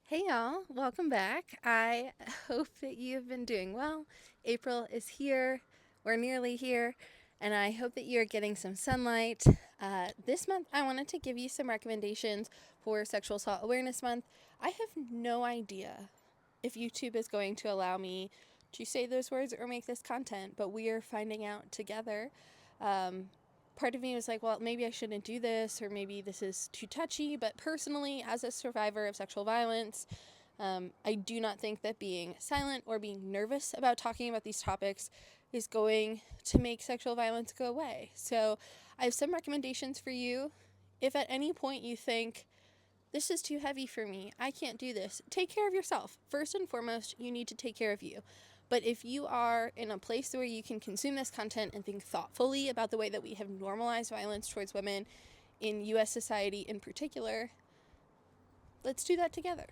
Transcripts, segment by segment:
Hey y'all, welcome back. I hope that you've been doing well. April is here, we're nearly here, and I hope that you're getting some sunlight. This month, I wanted to give you some recommendations for Sexual Assault Awareness Month. I have no idea if YouTube is going to allow me to say those words or make this content, but we are finding out together. Part of me was like, well, maybe I shouldn't do this, or maybe this is too touchy. But personally, as a survivor of sexual violence, I do not think that being silent or being nervous about talking about these topics is going to make sexual violence go away. So I have some recommendations for you. If at any point you think, this is too heavy for me, I can't do this, take care of yourself. First and foremost, you need to take care of you. But if you are in a place where you can consume this content and think thoughtfully about the way that we have normalized violence towards women in US society in particular, let's do that together.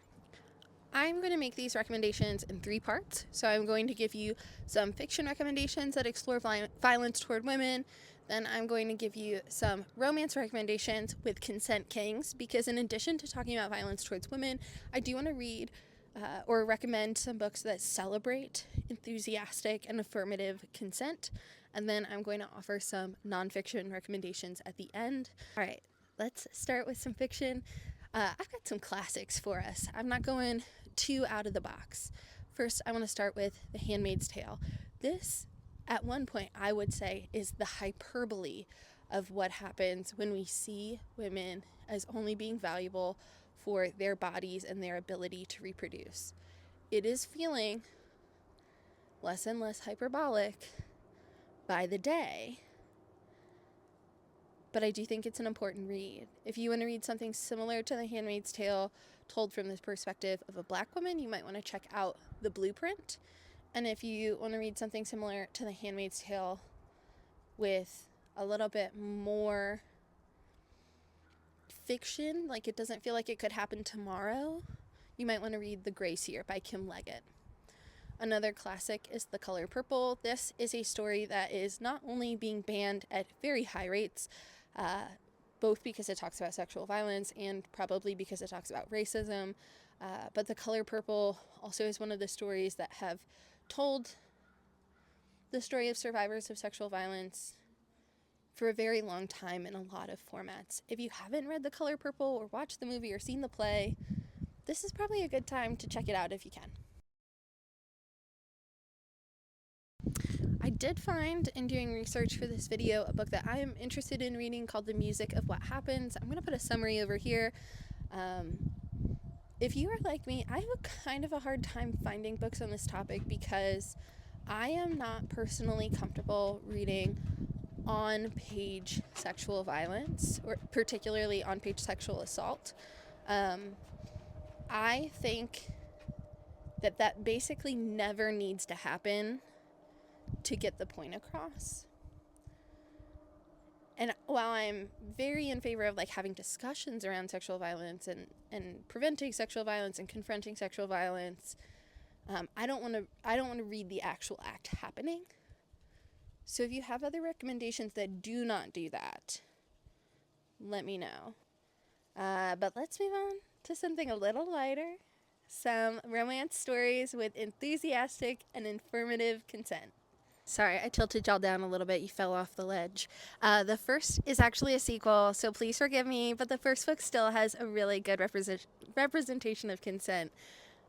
I'm going to make these recommendations in 3 parts. So I'm going to give you some fiction recommendations that explore violence toward women. Then I'm going to give you some romance recommendations with consent kings, because in addition to talking about violence towards women, I do want to read or recommend some books that celebrate enthusiastic and affirmative consent. And then I'm going to offer some nonfiction recommendations at the end. All right, let's start with some fiction. I've got some classics for us. I'm not going too out of the box. First, I want to start with The Handmaid's Tale. This, at one point, I would say, is the hyperbole of what happens when we see women as only being valuable for their bodies and their ability to reproduce. It is feeling less and less hyperbolic by the day, but I do think it's an important read. If you want to read something similar to The Handmaid's Tale, told from the perspective of a Black woman, you might want to check out The Blueprint. And if you want to read something similar to The Handmaid's Tale with a little bit more fiction, like it doesn't feel like it could happen tomorrow, you might want to read The Gray Seer by Kim Leggett. Another classic is The Color Purple. This is a story that is not only being banned at very high rates, both because it talks about sexual violence and probably because it talks about racism, but The Color Purple also is one of the stories that have told the story of survivors of sexual violence for a very long time in a lot of formats. If you haven't read The Color Purple or watched the movie or seen the play, this is probably a good time to check it out if you can. I did find, in doing research for this video, a book that I am interested in reading called The Music of What Happens. I'm going to put a summary over here. If you are like me, I have a kind of a hard time finding books on this topic because I am not personally comfortable reading on-page sexual violence, or particularly on-page sexual assault. I think that basically never needs to happen to get the point across. And while I'm very in favor of like having discussions around sexual violence and preventing sexual violence and confronting sexual violence, I don't want to read the actual act happening. So if you have other recommendations that do not do that, let me know. But let's move on to something a little lighter. Some romance stories with enthusiastic and affirmative consent. Sorry, I tilted y'all down a little bit. You fell off the ledge. The first is actually a sequel, so please forgive me, but the first book still has a really good representation of consent.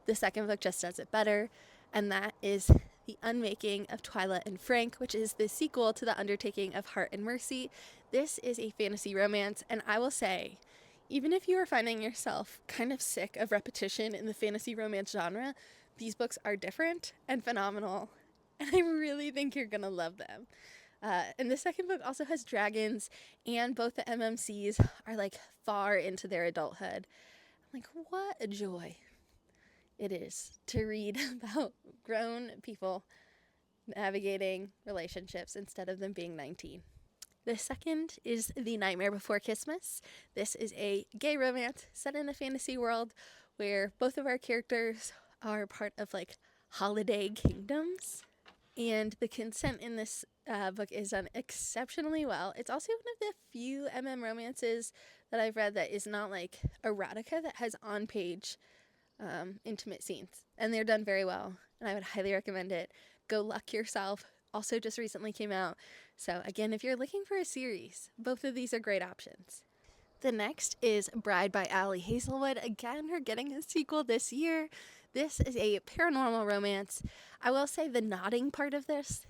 The second book just does it better, and that is The Unmaking of Twyla and Frank, which is the sequel to The Undertaking of Heart and Mercy. This is a fantasy romance, and I will say, even if you are finding yourself kind of sick of repetition in the fantasy romance genre, these books are different and phenomenal, and I really think you're gonna love them. And the second book also has dragons, and both the MMCs are like far into their adulthood. I'm like, what a joy it is to read about grown people navigating relationships instead of them being 19. The second is The Nightmare Before Christmas. This is a gay romance set in a fantasy world where both of our characters are part of like holiday kingdoms. And the consent in this book is done exceptionally well. It's also one of the few romances that I've read that is not like erotica, that has on-page intimate scenes, and they're done very well, and I would highly recommend it. Go Luck Yourself also just recently came out. So again, if you're looking for a series, both of these are great options. The next is Bride by Ali Hazelwood. Again, we're getting a sequel this year. This is a paranormal romance. I will say the nodding part of this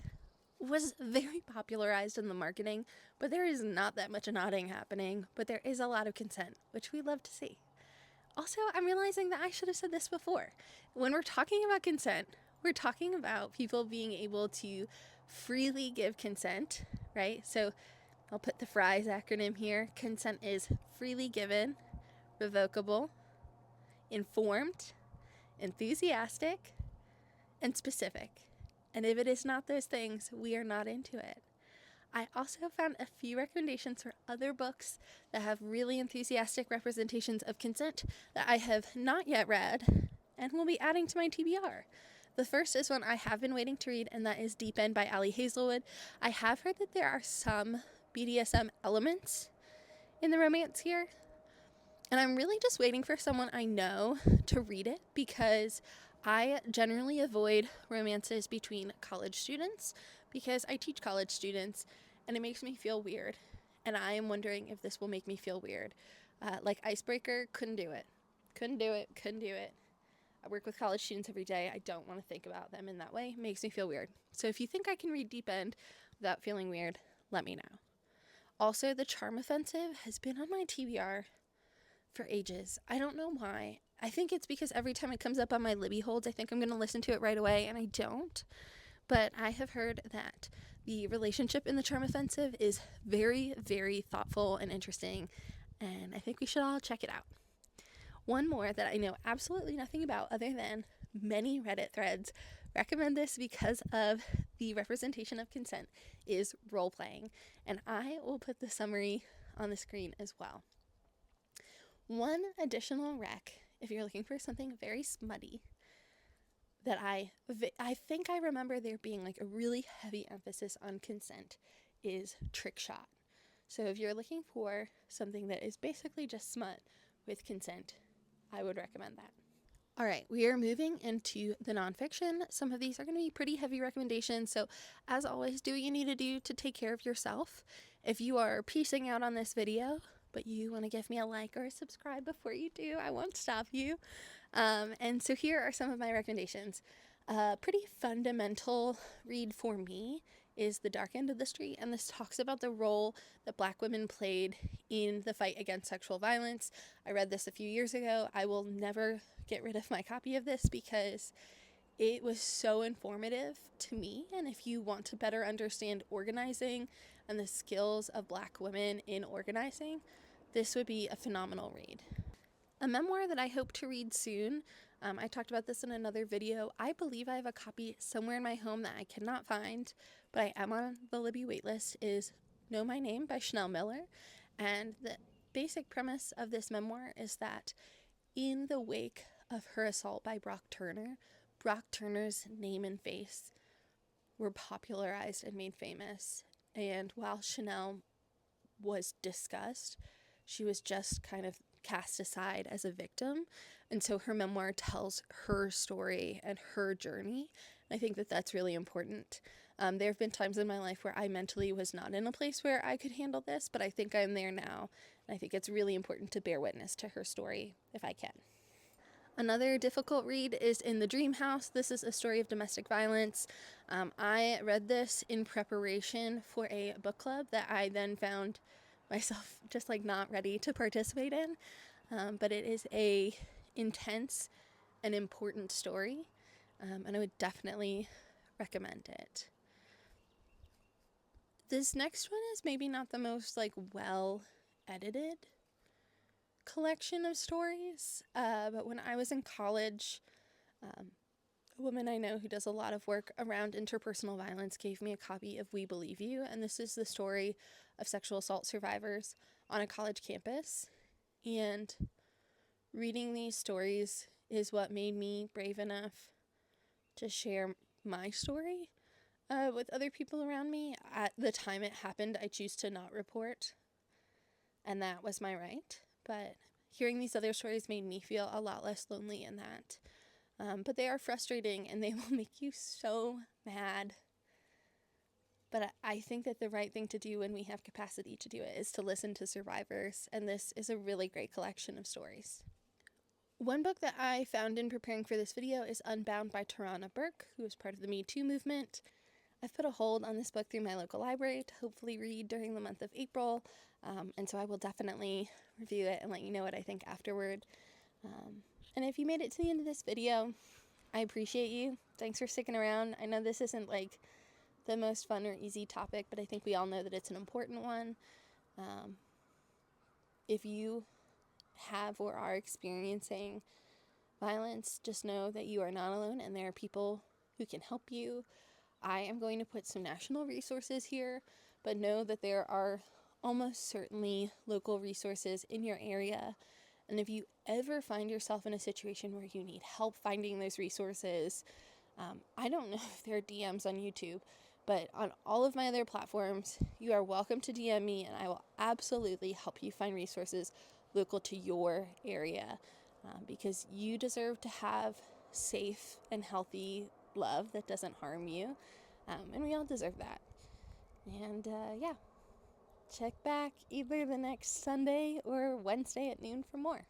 was very popularized in the marketing, but there is not that much nodding happening, but there is a lot of consent, which we love to see. Also, I'm realizing that I should have said this before. When we're talking about consent, we're talking about people being able to freely give consent, right? So I'll put the FRIES acronym here. Consent is freely given, revocable, informed, enthusiastic, and specific. And if it is not those things, we are not into it. I also found a few recommendations for other books that have really enthusiastic representations of consent that I have not yet read and will be adding to my TBR. The first is one I have been waiting to read, and that is Deep End by Ali Hazelwood. I have heard that there are some BDSM elements in the romance here, and I'm really just waiting for someone I know to read it, because I generally avoid romances between college students because I teach college students and it makes me feel weird. And I am wondering if this will make me feel weird. Like Icebreaker, couldn't do it. Couldn't do it. I work with college students every day. I don't want to think about them in that way. It makes me feel weird. So if you think I can read Deep End without feeling weird, let me know. Also, The Charm Offensive has been on my TBR for ages. I don't know why. I think it's because every time it comes up on my Libby holds, I think I'm going to listen to it right away, and I don't. But I have heard that the relationship in The Charm Offensive is very, very thoughtful and interesting, and I think we should all check it out. One more that I know absolutely nothing about other than many Reddit threads recommend this because of the representation of consent is role-playing, and I will put the summary on the screen as well. One additional rec, if you're looking for something very smutty, that I think I remember there being like a really heavy emphasis on consent, is Trick Shot. So if you're looking for something that is basically just smut with consent, I would recommend that. All right, we are moving into the nonfiction. Some of these are going to be pretty heavy recommendations, so as always, do what you need to do to take care of yourself. If you are piecing out on this video, but you want to give me a like or a subscribe before you do, I won't stop you. And so here are some of my recommendations. A pretty fundamental read for me is The Dark End of the Street, and this talks about the role that Black women played in the fight against sexual violence. I read this a few years ago. I will never get rid of my copy of this because it was so informative to me, and if you want to better understand organizing and the skills of Black women in organizing, this would be a phenomenal read. A memoir that I hope to read soon, I talked about this in another video. I believe I have a copy somewhere in my home that I cannot find, but I am on the Libby waitlist, is Know My Name by Chanel Miller. And the basic premise of this memoir is that in the wake of her assault by Brock Turner's name and face were popularized and made famous. And while Chanel was discussed, she was just kind of cast aside as a victim. And so her memoir tells her story and her journey. And I think that that's really important. There have been times in my life where I mentally was not in a place where I could handle this, but I think I'm there now. And I think it's really important to bear witness to her story if I can. Another difficult read is In the Dream House. This is a story of domestic violence. I read this in preparation for a book club that I then found myself just like not ready to participate in. But it is a intense and important story, and I would definitely recommend it. This next one is maybe not the most like well edited collection of stories, but when I was in college, a woman I know who does a lot of work around interpersonal violence gave me a copy of We Believe You, and this is the story of sexual assault survivors on a college campus. And reading these stories is what made me brave enough to share my story with other people around me. At the time it happened, I choose to not report, and that was my right. But hearing these other stories made me feel a lot less lonely in that. But they are frustrating and they will make you so mad. But I think that the right thing to do when we have capacity to do it is to listen to survivors, and this is a really great collection of stories. One book that I found in preparing for this video is Unbound by Tarana Burke, who is part of the Me Too movement. I've put a hold on this book through my local library to hopefully read during the month of April, and so I will definitely review it and let you know what I think afterward. And if you made it to the end of this video, I appreciate you. Thanks for sticking around. I know this isn't like the most fun or easy topic, but I think we all know that it's an important one. If you have or are experiencing violence, just know that you are not alone and there are people who can help you. I am going to put some national resources here, but know that there are almost certainly local resources in your area. And if you ever find yourself in a situation where you need help finding those resources, I don't know if there are DMs on YouTube, but on all of my other platforms, you are welcome to DM me and I will absolutely help you find resources local to your area, because you deserve to have safe and healthy love that doesn't harm you, and we all deserve that. And yeah, check back either the next Sunday or Wednesday at noon for more.